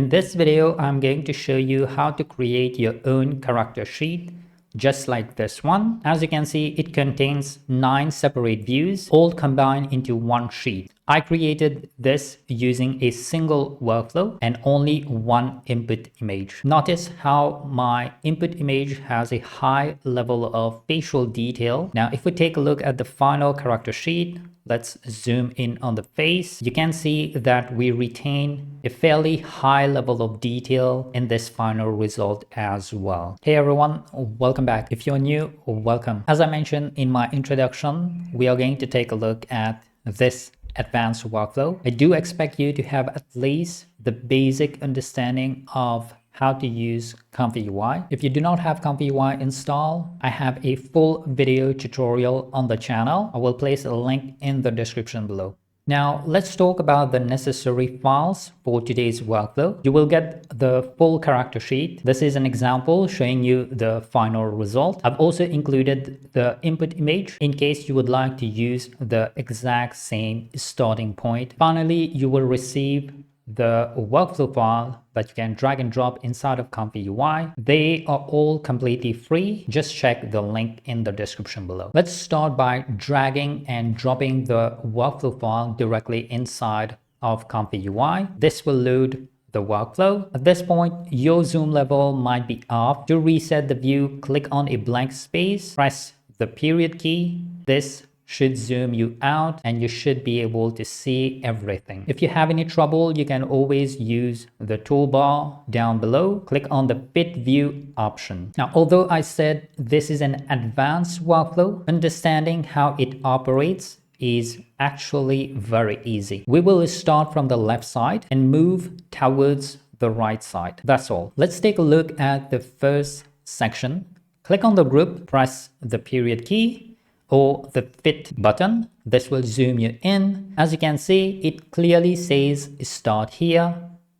In this video, I'm going to show you how to create your own character sheet, just like this one. As you can see, it contains 9 separate views, all combined into one sheet. I created this using a single workflow and only one input image. Notice how my input image has a high level of facial detail. Now, if we take a look at the final character sheet, let's zoom in on the face. You can see that we retain a fairly high level of detail in this final result as well. Hey everyone, welcome back. If you're new, welcome. As I mentioned in my introduction, we are going to take a look at this advanced workflow. I do expect you to have at least the basic understanding of how to use ComfyUI. If you do not have ComfyUI installed, I have a full video tutorial on the channel. I will place a link in the description below. Now, let's talk about the necessary files for today's workflow. You will get the full character sheet. This is an example showing you the final result. I've also included the input image in case you would like to use the exact same starting point. Finally, you will receive the workflow file that you can drag and drop inside of ComfyUI. They are all completely free. Just check the link in the description below. Let's start by dragging and dropping the workflow file directly inside of ComfyUI. This will load the workflow. At this point, your zoom level might be off. To reset the view, click on a blank space, press the period key. This should zoom you out and you should be able to see everything. If you have any trouble, you can always use the toolbar down below. Click on the fit view option. Now, although I said this is an advanced workflow, understanding how it operates is actually very easy. We will start from the left side and move towards the right side. That's all. Let's take a look at the first section. Click on the group, press the period key or the fit button. This will zoom you in. As you can see, it clearly says start here.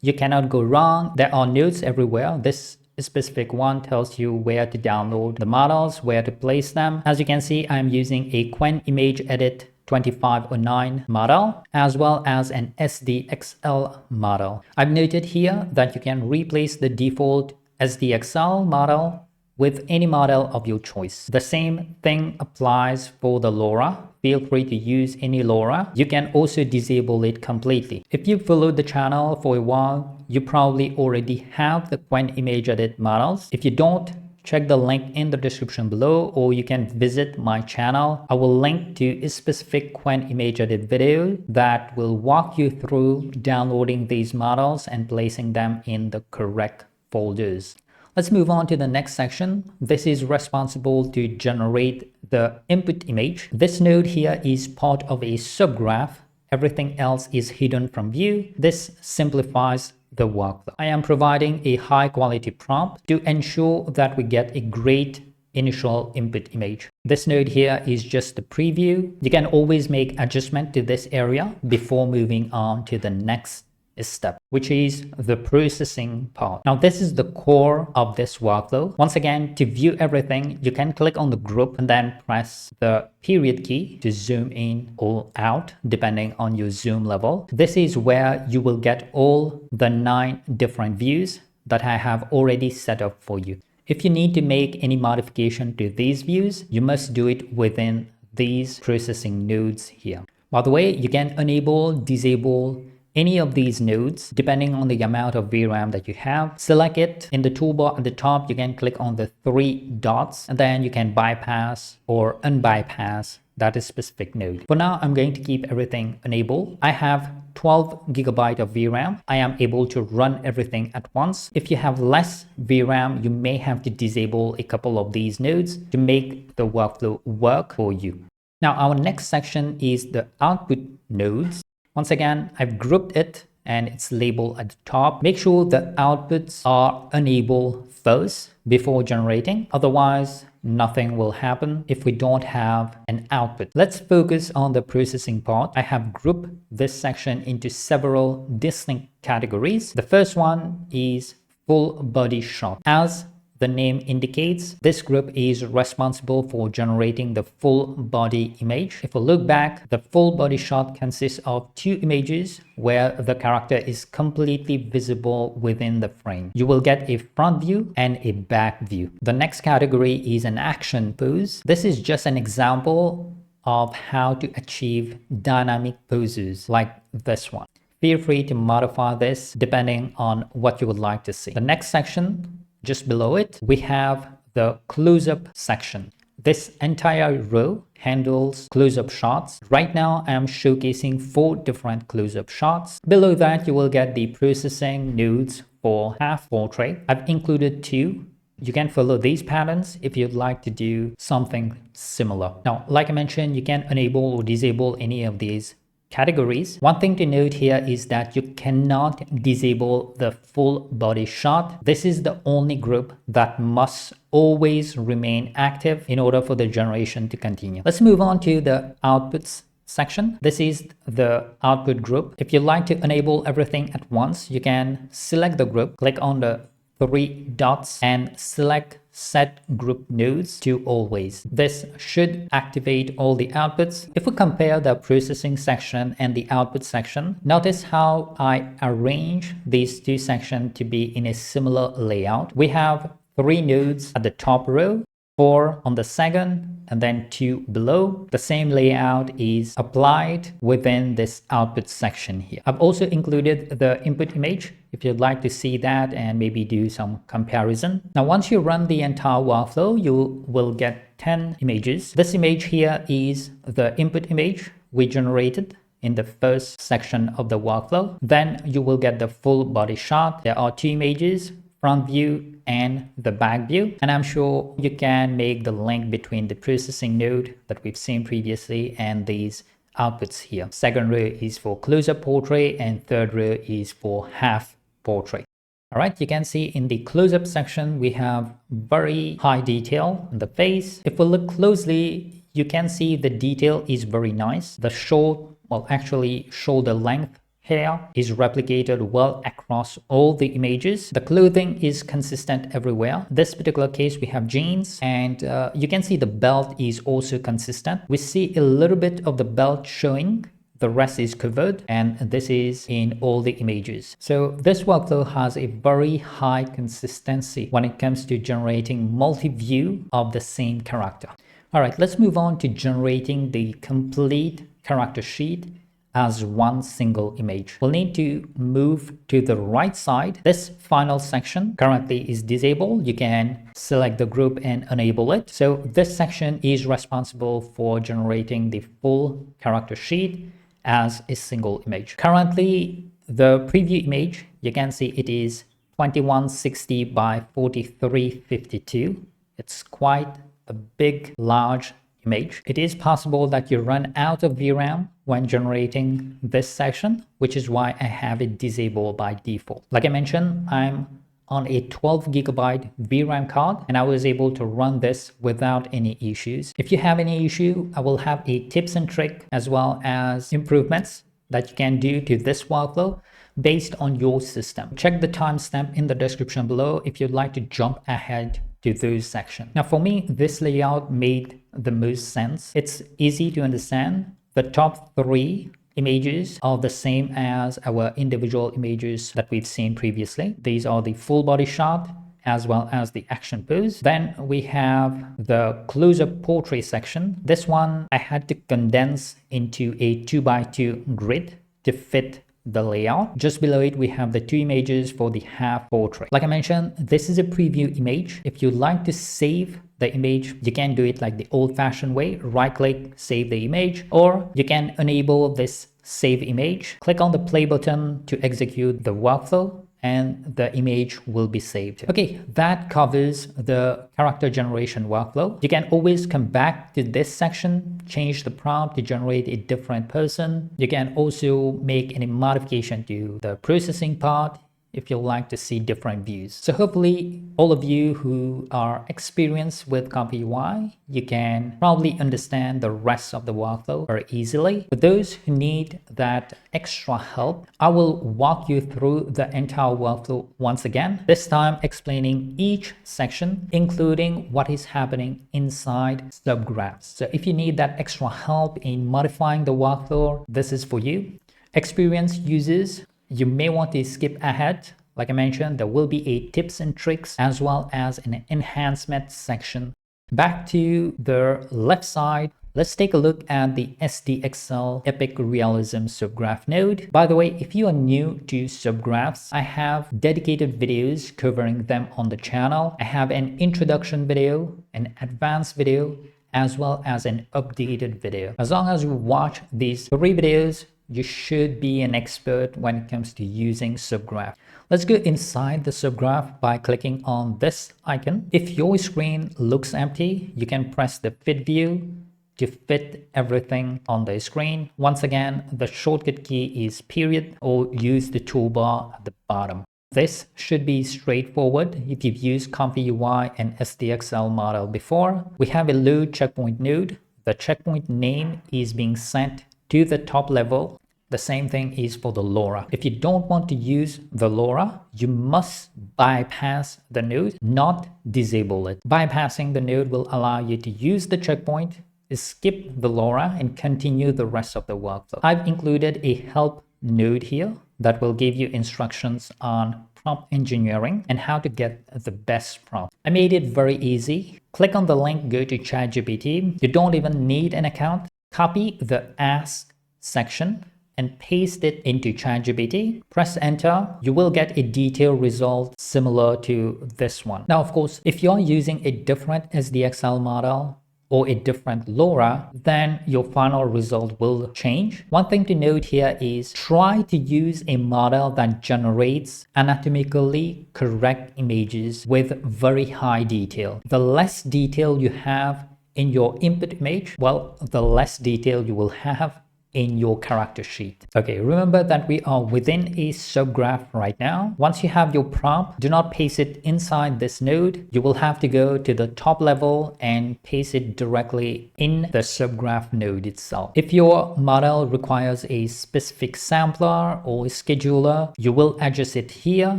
You cannot go wrong. There are notes everywhere. This specific one tells you where to download the models, where to place them. As you can see, I'm using a Qwen image edit 2509 model as well as an SDXL model. I've noted here that you can replace the default SDXL model with any model of your choice. The same thing applies for the LoRA. Feel free to use any LoRA. You can also disable it completely. If you followed the channel for a while, you probably already have the Qwen image edit models. If you don't, check the link in the description below, or you can visit my channel. I will link to a specific Qwen image edit video that will walk you through downloading these models and placing them in the correct folders. Let's move on to the next section. This is responsible to generate the input image. This node here is part of a subgraph. Everything else is hidden from view. This simplifies the workflow. I am providing a high quality prompt to ensure that we get a great initial input image. This node here is just the preview. You can always make adjustment to this area before moving on to the next step, which is the processing part. Now, this is the core of this workflow. Once again, to view everything, you can click on the group and then press the period key to zoom in or out, depending on your zoom level. This is where you will get all the 9 different views that I have already set up for you. If you need to make any modification to these views, you must do it within these processing nodes here. By the way, you can enable, disable any of these nodes depending on the amount of VRAM that you have. Select it. In the toolbar at the top, you can click on the 3 dots and then you can bypass or unbypass that specific node. For now, I'm going to keep everything enabled. I have 12 GB of VRAM. I am able to run everything at once. If you have less VRAM, you may have to disable a couple of these nodes to make the workflow work for you. Now, our next section is the output nodes. Once again, I've grouped it and it's labeled at the top. Make sure the outputs are enabled first before generating. Otherwise, nothing will happen if we don't have an output. Let's focus on the processing part. I have grouped this section into several distinct categories. The first one is full body shot. As the name indicates, this group is responsible for generating the full body image. If we look back, the full body shot consists of two images where the character is completely visible within the frame. You will get a front view and a back view. The next category is an action pose. This is just an example of how to achieve dynamic poses like this one. Feel free to modify this depending on what you would like to see. The next section, just below it, we have the close-up section. This entire row handles close-up shots. Right now, I am showcasing 4 different close-up shots. Below that, you will get the processing nodes for half portrait. I've included 2. You can follow these patterns if you'd like to do something similar. Now, like I mentioned, you can enable or disable any of these categories. One thing to note here is that you cannot disable the full body shot. This is the only group that must always remain active in order for the generation to continue. Let's move on to the outputs section. This is the output group. If you like to enable everything at once, you can select the group, click on the 3 dots and select set group nodes to always. This should activate all the outputs. If we compare the processing section and the output section, notice how I arrange these 2 sections to be in a similar layout. We have 3 nodes at the top row, 4 on the second, and then 2 below. The same layout is applied within this output section here. I've also included the input image if you'd like to see that and maybe do some comparison. Now, once you run the entire workflow, you will get 10 images. This image here is the input image we generated in the first section of the workflow. Then you will get the full body shot. There are 2 images, front view and the back view, and I'm sure you can make the link between the processing node that we've seen previously and these outputs here. Second row is for close-up portrait and third row is for half portrait. All right, you can see in the close-up section we have very high detail on the face. If we look closely, you can see the detail is very nice. The shoulder length hair is replicated well across all the images. The clothing is consistent everywhere. This particular case, we have jeans, and you can see the belt is also consistent. We see a little bit of the belt showing. The rest is covered, and this is in all the images. So this workflow has a very high consistency when it comes to generating multi-view of the same character. All right, let's move on to generating the complete character sheet as one single image. We'll need to move to the right side. This final section currently is disabled. You can select the group and enable it. So this section is responsible for generating the full character sheet as a single image. Currently, the preview image, you can see it is 2160 by 4352. It's quite a big, large image. It is possible that you run out of VRAM when generating this section, which is why I have it disabled by default. Like I mentioned, I'm on a 12 gigabyte VRAM card and I was able to run this without any issues. If you have any issue, I will have a tips and trick as well as improvements that you can do to this workflow based on your system. Check the timestamp in the description below if you'd like to jump ahead to those sections. Now for me, this layout made the most sense. It's easy to understand. The top 3 images are the same as our individual images that we've seen previously. These are the full body shot as well as the action pose. Then we have the close-up portrait section. This one I had to condense into a 2x2 grid to fit the layout. Just below it, we have the 2 images for the half portrait. Like I mentioned, this is a preview image. If you'd like to save the image, you can do it like the old-fashioned way. Right-click, save the image, or you can enable this save image. Click on the play button to execute the workflow, and the image will be saved. Okay, that covers the character generation workflow. You can always come back to this section, change the prompt to generate a different person. You can also make any modification to the processing part. if you like to see different views. So hopefully all of you who are experienced with ComfyUI, you can probably understand the rest of the workflow very easily. For those who need that extra help, I will walk you through the entire workflow once again, this time explaining each section, including what is happening inside Subgraphs. So if you need that extra help in modifying the workflow, this is for you. Experienced users, you may want to skip ahead. Like I mentioned, there will be a tips and tricks as well as an enhancement section. Back to the left side, let's take a look at the SDXL Epic Realism Subgraph node. By the way, if you are new to subgraphs, I have dedicated videos covering them on the channel. I have an introduction video, an advanced video, as well as an updated video. As long as you watch these 3 videos, you should be an expert when it comes to using Subgraph. Let's go inside the Subgraph by clicking on this icon. If your screen looks empty, you can press the fit view to fit everything on the screen. Once again, the shortcut key is period, or use the toolbar at the bottom. This should be straightforward if you've used ComfyUI and SDXL model before. We have a load checkpoint node. The checkpoint name is being sent to the top level. The same thing is for the LoRA. If you don't want to use the LoRA, you must bypass the node, not disable it. Bypassing the node will allow you to use the checkpoint, skip the LoRA, and continue the rest of the workflow. I've included a help node here that will give you instructions on prompt engineering and how to get the best prompt. I made it very easy. Click on the link, go to ChatGPT. You don't even need an account. Copy the ask section and paste it into ChatGPT. Press enter. You will get a detailed result similar to this one. Now, of course, if you're using a different SDXL model or a different LoRA, then your final result will change. One thing to note here is try to use a model that generates anatomically correct images with very high detail. The less detail you have in your input image, well, the less detail you will have in your character sheet. Okay, remember that we are within a subgraph right now. Once you have your prompt, do not paste it inside this node. You will have to go to the top level and paste it directly in the subgraph node itself. If your model requires a specific sampler or scheduler, you will adjust it here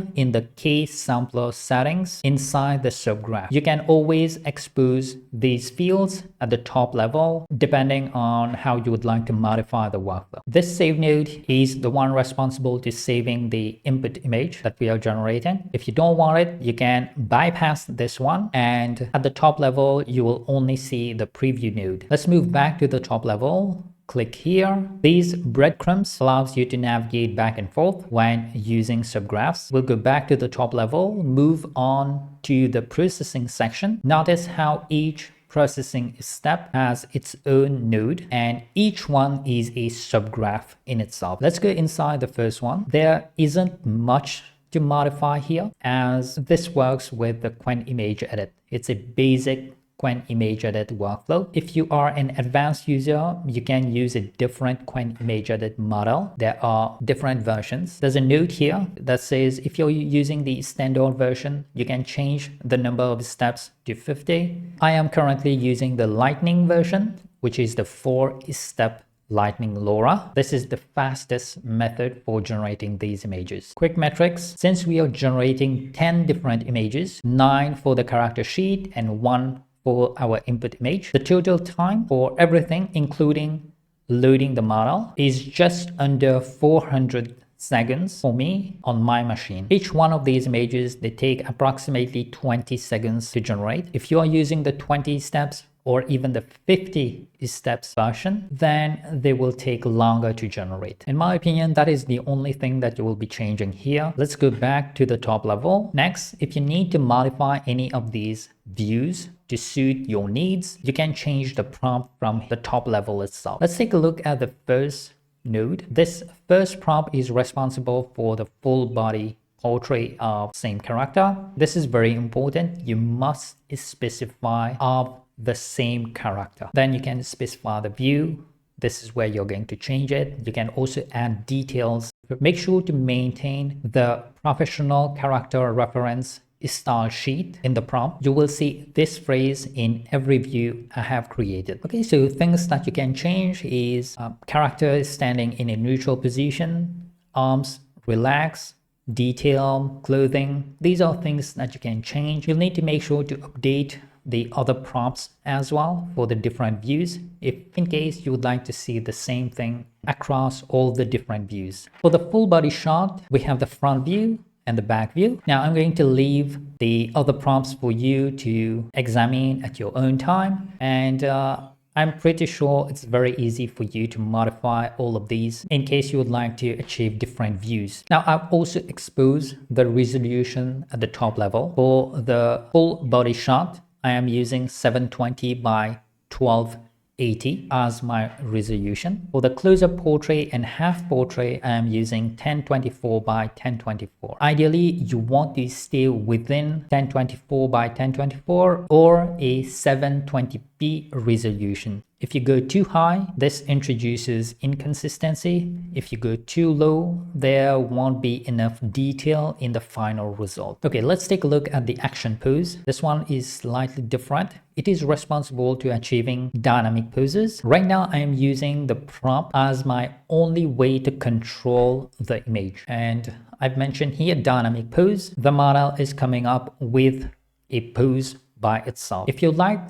in the case sampler settings inside the subgraph. You can always expose these fields at the top level depending on how you would like to modify the workflow. This save node is the one responsible to saving the input image that we are generating. If you don't want it, you can bypass this one, and at the top level you will only see the preview node. Let's move back to the top level. Click here. These breadcrumbs allows you to navigate back and forth when using subgraphs. We'll go back to the top level, move on to the processing section. Notice how each processing step has its own node and each one is a subgraph in itself. Let's go inside the first one. There isn't much to modify here as this works with the Qwen image edit. It's a basic Qwen image edit workflow. If you are an advanced user, you can use a different Qwen image edit model. There are different versions. There's a note here that says if you're using the standard version, you can change the number of steps to 50. I am currently using the lightning version, which is the 4-step lightning LoRA. This is the fastest method for generating these images. Quick metrics: since we are generating 10 different images, 9 for the character sheet and 1 for our input image, the total time for everything, including loading the model, is just under 400 seconds for me on my machine. Each one of these images, they take approximately 20 seconds to generate. If you are using the 20 steps or even the 50 steps version, then they will take longer to generate. In my opinion, that is the only thing that you will be changing here. Let's go back to the top level. Next, if you need to modify any of these views to suit your needs, you can change the prompt from the top level itself. Let's take a look at the first node. This first prompt is responsible for the full body portrait of same character. This is very important. You must specify of the same character. Then you can specify the view. This is where you're going to change it. You can also add details Make sure to maintain the professional character reference style sheet in the prompt. You will see this phrase in every view I have created. Okay, so things that you can change is character standing in a neutral position, arms relax, detail, clothing. These are things that you can change. You'll need to make sure to update the other prompts as well for the different views, if in case you would like to see the same thing across all the different views. For the full body shot, we have the front view and the back view. Now I'm going to leave the other prompts for you to examine at your own time, and I'm pretty sure it's very easy for you to modify all of these in case you would like to achieve different views. Now I've also exposed the resolution at the top level. For the full body shot, I am using 720 by 1280 as my resolution. For the close-up portrait and half portrait, I am using 1024 by 1024. Ideally, you want to stay within 1024 by 1024 or a 720p resolution. If you go too high, this introduces inconsistency. If you go too low, there won't be enough detail in the final result. Okay, let's take a look at the action pose. This one is slightly different. It is responsible to achieving dynamic poses. Right now, I am using the prompt as my only way to control the image. And I've mentioned here dynamic pose. The model is coming up with a pose by itself. If you like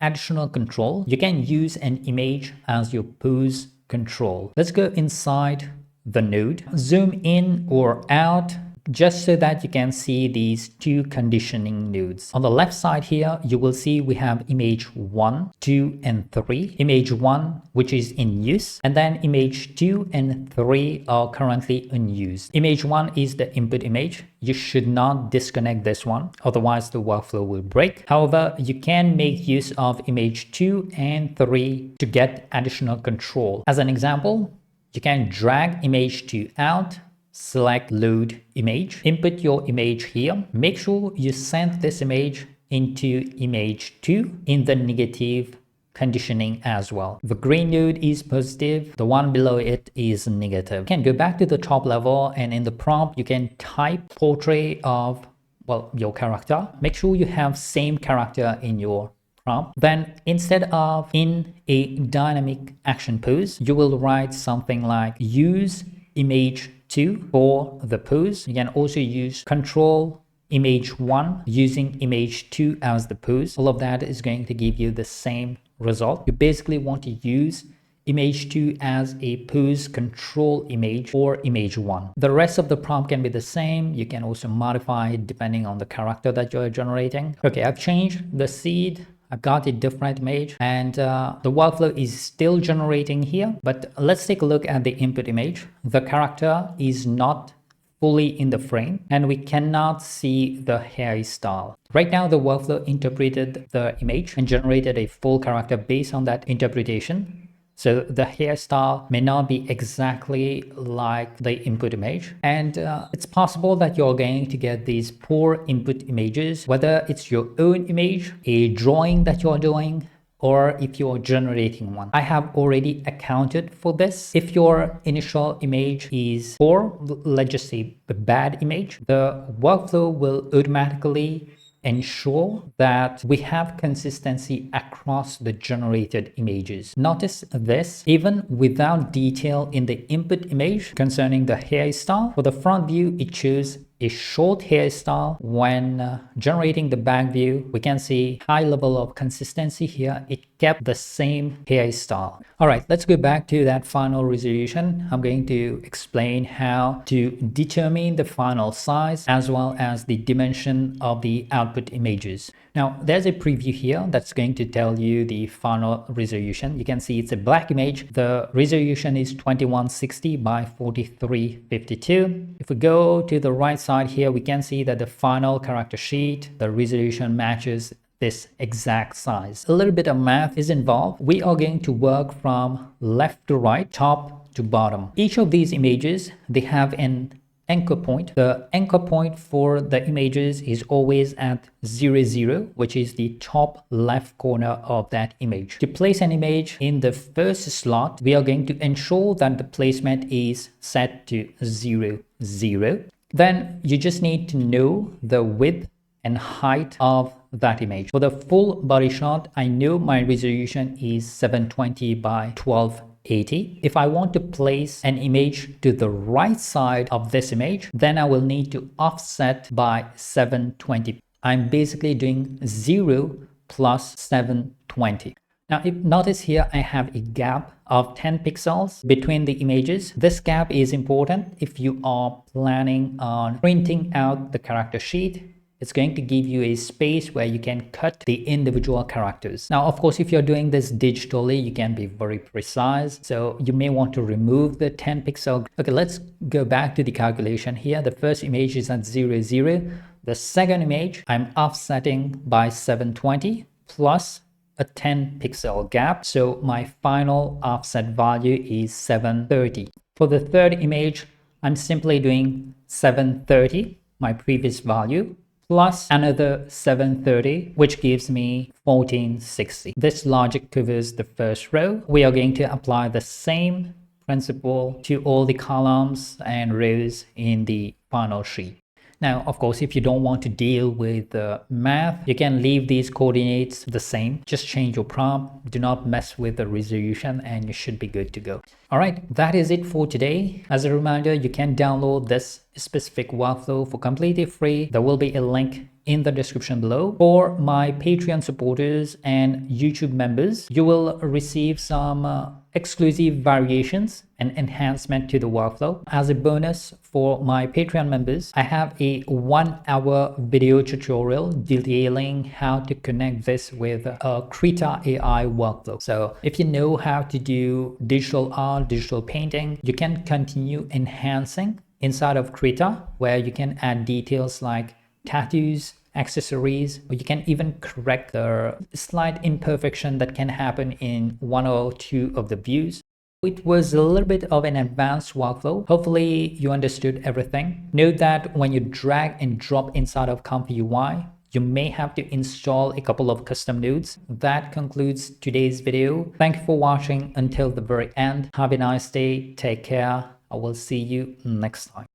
additional control, you can use an image as your pose control. Let's go inside the node, zoom in or out just so that you can see these two conditioning nodes. On the left side here, you will see we have image 1, 2, and 3. Image 1, which is in use, and then image 2 and 3 are currently unused. Image 1 is the input image. You should not disconnect this one, otherwise the workflow will break. However, you can make use of image 2 and 3 to get additional control. As an example, you can drag image 2 out, select load image, input your image here. Make sure you send this image into image 2 in the negative conditioning as well. The green node is positive, the one below it is negative. You can go back to the top level, and in the prompt you can type portrait of, well, your character. Make sure you have same character in your prompt. Then instead of in a dynamic action pose, you will write something like use image 2 for the pose. You can also use control image 1 using image 2 as the pose. All of that is going to give you the same result. You basically want to use image 2 as a pose control image or image 1. The rest of the prompt can be the same. You can also modify it depending on the character that you're generating. Okay, I've changed the seed. I've got a different image, and the workflow is still generating here, but let's take a look at the input image. The character is not fully in the frame, and we cannot see the hairstyle. Right now, the workflow interpreted the image and generated a full character based on that interpretation. So the hairstyle may not be exactly like the input image, and it's possible that you're going to get these poor input images, whether it's your own image, a drawing that you're doing, or if you're generating one. I have already accounted for this. If your initial image is poor, let's just say a bad image, the workflow will automatically ensure that we have consistency across the generated images. Notice this, even without detail in the input image concerning the hairstyle, for the front view, it shows a short hairstyle. When generating the back view, we can see high level of consistency here. It kept the same hairstyle. All right, let's go back to that final resolution. I'm going to explain how to determine the final size as well as the dimension of the output images. Now, there's a preview here that's going to tell you the final resolution. You can see it's a black image. The resolution is 2160 by 4352. If we go to the right side here, we can see that the final character sheet, the resolution matches this exact size. A little bit of math is involved. We are going to work from left to right, top to bottom. Each of these images, they have an anchor point. The anchor point for the images is always at 0, 0, which is the top left corner of that image. To place an image in the first slot, we are going to ensure that the placement is set to 0, 0. Then you just need to know the width and height of that image. For the full body shot, I know my resolution is 720 by 1280. If I want to place an image to the right side of this image, then I will need to offset by 720. I'm basically doing 0 plus 720. Now, if notice here, I have a gap of 10 pixels between the images. This gap is important if you are planning on printing out the character sheet. It's going to give you a space where you can cut the individual characters. Now, of course, if you're doing this digitally, you can be very precise. So you may want to remove the 10 pixel. Okay, let's go back to the calculation here. The first image is at 0, 0. The second image, I'm offsetting by 720 plus a 10 pixel gap. So my final offset value is 730. For the third image, I'm simply doing 730, my previous value, plus another 730, which gives me 1460. This logic covers the first row. We are going to apply the same principle to all the columns and rows in the final sheet. Now, of course, if you don't want to deal with the math, you can leave these coordinates the same. Just change your prompt. Do not mess with the resolution and you should be good to go. All right, that is it for today. As a reminder, you can download this specific workflow for completely free. There will be a link in the description below. For my Patreon supporters and YouTube members, you will receive some exclusive variations and enhancement to the workflow. As a bonus for my Patreon members, I have a 1-hour video tutorial detailing how to connect this with a Krita AI workflow. So if you know how to do digital art, digital painting, you can continue enhancing inside of Krita, where you can add details like tattoos, accessories, or you can even correct the slight imperfection that can happen in one or two of the views. It was a little bit of an advanced workflow. Hopefully you understood everything. Note that when you drag and drop inside of ComfyUI, you may have to install a couple of custom nodes. That concludes today's video. Thank you for watching until the very end. Have a nice day. Take care. I will see you next time.